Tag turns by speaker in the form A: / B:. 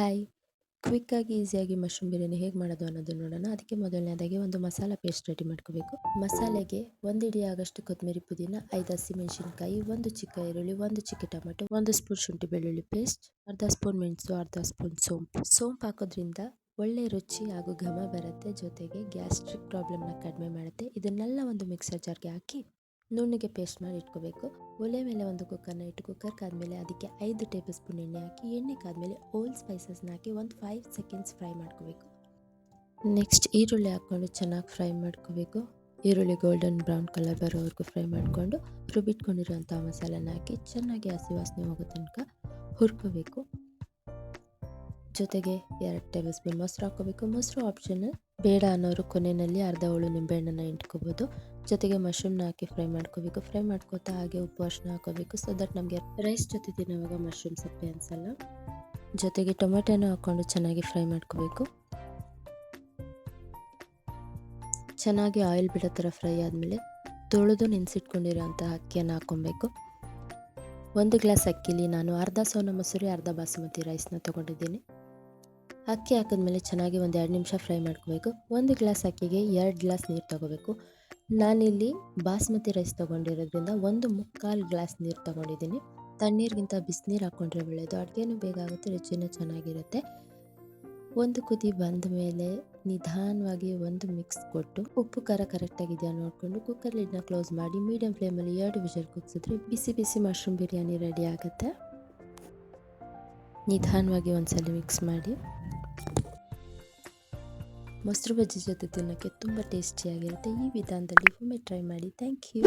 A: Hi! ಕ್ವಿಕ್ಕಾಗಿ, ಈಸಿಯಾಗಿ mushroom biryani ಹೇಗೆ ಮಾಡೋದು ಅನ್ನೋದನ್ನು ನೋಡೋಣ. ಅದಕ್ಕೆ ಮೊದಲನೇದಾಗಿ ಒಂದು ಮಸಾಲ ಪೇಸ್ಟ್ ರೆಡಿ ಮಾಡ್ಕೋಬೇಕು. ಮಸಾಲೆಗೆ 1 ಹಿಡಿ ಆಗೋಷ್ಟು ಕೊತ್ತಂಬರಿ ಪುದೀನ, 5 ಹಸಿಮೆಣಸಿನಕಾಯಿ, 1 ಚಿಕ್ಕ ಈರುಳ್ಳಿ, 1 ಚಿಕ್ಕ ಟೊಮೆಟೊ, 1 ಸ್ಪೂನ್ ಶುಂಠಿ ಬೆಳ್ಳುಳ್ಳಿ ಪೇಸ್ಟ್, ಅರ್ಧ ಸ್ಪೂನ್ ಮೆಣಸು, ಅರ್ಧ ಸ್ಪೂನ್ ಸೋಂಪು. ಸೋಂಪು ಹಾಕೋದ್ರಿಂದ ಒಳ್ಳೆ ರುಚಿ ಹಾಗೂ ಘಮ ಬರುತ್ತೆ. ಜೊತೆಗೆ ಗ್ಯಾಸ್ಟ್ರಿಕ್ ಪ್ರಾಬ್ಲಮ್ನ ಕಡಿಮೆ ಮಾಡುತ್ತೆ. ಇದನ್ನೆಲ್ಲ ಒಂದು ಮಿಕ್ಸರ್ ಜಾರ್ಗೆ ಹಾಕಿ ನುಣ್ಣಗೆ ಪೇಸ್ಟ್ ಮಾಡಿ ಇಟ್ಕೋಬೇಕು. ಒಲೆ ಮೇಲೆ ಒಂದು ಕುಕ್ಕರ್ನ ಇಟ್ಟು ಕುಕ್ಕರ್ ಕಾದ್ಮೇಲೆ ಅದಕ್ಕೆ 5 ಟೇಬಲ್ ಸ್ಪೂನ್ ಎಣ್ಣೆ ಹಾಕಿ, ಎಣ್ಣೆ ಕಾದ್ಮೇಲೆ ಓಲ್ ಸ್ಪೈಸಸ್ನ ಹಾಕಿ ಒಂದು 5 ಸೆಕೆಂಡ್ಸ್ ಫ್ರೈ ಮಾಡ್ಕೋಬೇಕು. ನೆಕ್ಸ್ಟ್ ಈರುಳ್ಳಿ ಹಾಕ್ಕೊಂಡು ಚೆನ್ನಾಗಿ ಫ್ರೈ ಮಾಡ್ಕೋಬೇಕು. ಈರುಳ್ಳಿ ಗೋಲ್ಡನ್ ಬ್ರೌನ್ ಕಲರ್ ಬರೋವರೆಗೂ ಫ್ರೈ ಮಾಡಿಕೊಂಡು ರುಬ್ಬಿಟ್ಕೊಂಡಿರುವಂಥ ಮಸಾಲೆನ ಹಾಕಿ ಚೆನ್ನಾಗಿ ಹಸಿ ವಾಸನೆ ಹೋಗೋ ತನಕ ಹುರ್ಕೋಬೇಕು. ಜೊತೆಗೆ 2 ಟೇಬಲ್ ಸ್ಪೂನ್ ಮೊಸರು ಹಾಕೋಬೇಕು. ಮೊಸರು ಆಪ್ಷನಲ್, ಬೇಡ ಅನ್ನೋರು ಕೊನೆಯಲ್ಲಿ ಅರ್ಧ ಹೋಳು ನಿಂಬೆಹಣ್ಣನ್ನು ಇಂಟ್ಕೋಬೋದು. ಜೊತೆಗೆ ಮಶ್ರೂಮ್ನ ಹಾಕಿ ಫ್ರೈ ಮಾಡ್ಕೋಬೇಕು. ಫ್ರೈ ಮಾಡ್ಕೋತಾ ಹಾಗೆ ಉಪ್ಪು ಅರಿಶಿನ ಹಾಕೋಬೇಕು, ಸೊ ದಟ್ ನಮಗೆ ರೈಸ್ ಜೊತೆ ತಿನ್ನುವಾಗ ಮಶ್ರೂಮ್ ಸಪ್ಪೆ ಅನಿಸಲ್ಲ. ಜೊತೆಗೆ ಟೊಮೆಟೊನ ಹಾಕ್ಕೊಂಡು ಚೆನ್ನಾಗಿ ಫ್ರೈ ಮಾಡ್ಕೋಬೇಕು. ಚೆನ್ನಾಗಿ ಆಯಿಲ್ ಬಿಡೋ ಥರ ಫ್ರೈ ಆದಮೇಲೆ ತೊಳೆದು ನೆನೆಸಿಟ್ಕೊಂಡಿರೋಂಥ ಅಕ್ಕಿಯನ್ನು ಹಾಕ್ಕೊಬೇಕು. 1 ಗ್ಲಾಸ್ ಅಕ್ಕಿಲಿ ನಾನು ಅರ್ಧ ಸೋನಾ ಮಸೂರಿ, ಅರ್ಧ ಬಾಸುಮತಿ ರೈಸ್ನ ತೊಗೊಂಡಿದ್ದೀನಿ. ಅಕ್ಕಿ ಹಾಕಿದ್ಮೇಲೆ ಚೆನ್ನಾಗಿ ಒಂದು 2 ನಿಮಿಷ ಫ್ರೈ ಮಾಡ್ಕೋಬೇಕು. 1 ಗ್ಲಾಸ್ ಅಕ್ಕಿಗೆ 2 ಗ್ಲಾಸ್ ನೀರು ತೊಗೋಬೇಕು. ನಾನಿಲ್ಲಿ ಬಾಸ್ಮತಿ ರೈಸ್ ತೊಗೊಂಡಿರೋದ್ರಿಂದ 1/4 ಗ್ಲಾಸ್ ನೀರು ತೊಗೊಂಡಿದ್ದೀನಿ. ತಣ್ಣೀರಿಗಿಂತ ಬಿಸಿನೀರು ಹಾಕ್ಕೊಂಡ್ರೆ ಒಳ್ಳೆಯದು. ಅಡುಗೆನೂ ಬೇಗ ಆಗುತ್ತೆ, ರುಚಿನೂ ಚೆನ್ನಾಗಿರುತ್ತೆ. ಒಂದು ಕುದಿ ಬಂದ ಮೇಲೆ ನಿಧಾನವಾಗಿ ಒಂದು ಮಿಕ್ಸ್ ಕೊಟ್ಟು ಉಪ್ಪು ಖಾರ ಕರೆಕ್ಟಾಗಿದೆಯಾ ನೋಡಿಕೊಂಡು ಕುಕ್ಕರ್ ಲಿಡ್ನ ಕ್ಲೋಸ್ ಮಾಡಿ ಮೀಡಿಯಂ ಫ್ಲೇಮಲ್ಲಿ 2 ವಿಷಲ್ ಕುದಿಸಿದ್ರೆ ಬಿಸಿ ಬಿಸಿ ಮಶ್ರೂಮ್ ಬಿರಿಯಾನಿ ರೆಡಿ ಆಗುತ್ತೆ. ನಿಧಾನವಾಗಿ ಒಂದ್ಸಲ ಮಿಕ್ಸ್ ಮಾಡಿ. ಮೊಸರು ಬಜ್ಜಿ ಜೊತೆ ತಿನ್ನೋಕ್ಕೆ ತುಂಬ ಟೇಸ್ಟಿಯಾಗಿರುತ್ತೆ. ಈ ವಿಧಾನದಲ್ಲಿ ಒಮ್ಮೆ ಟ್ರೈ ಮಾಡಿ. Thank you.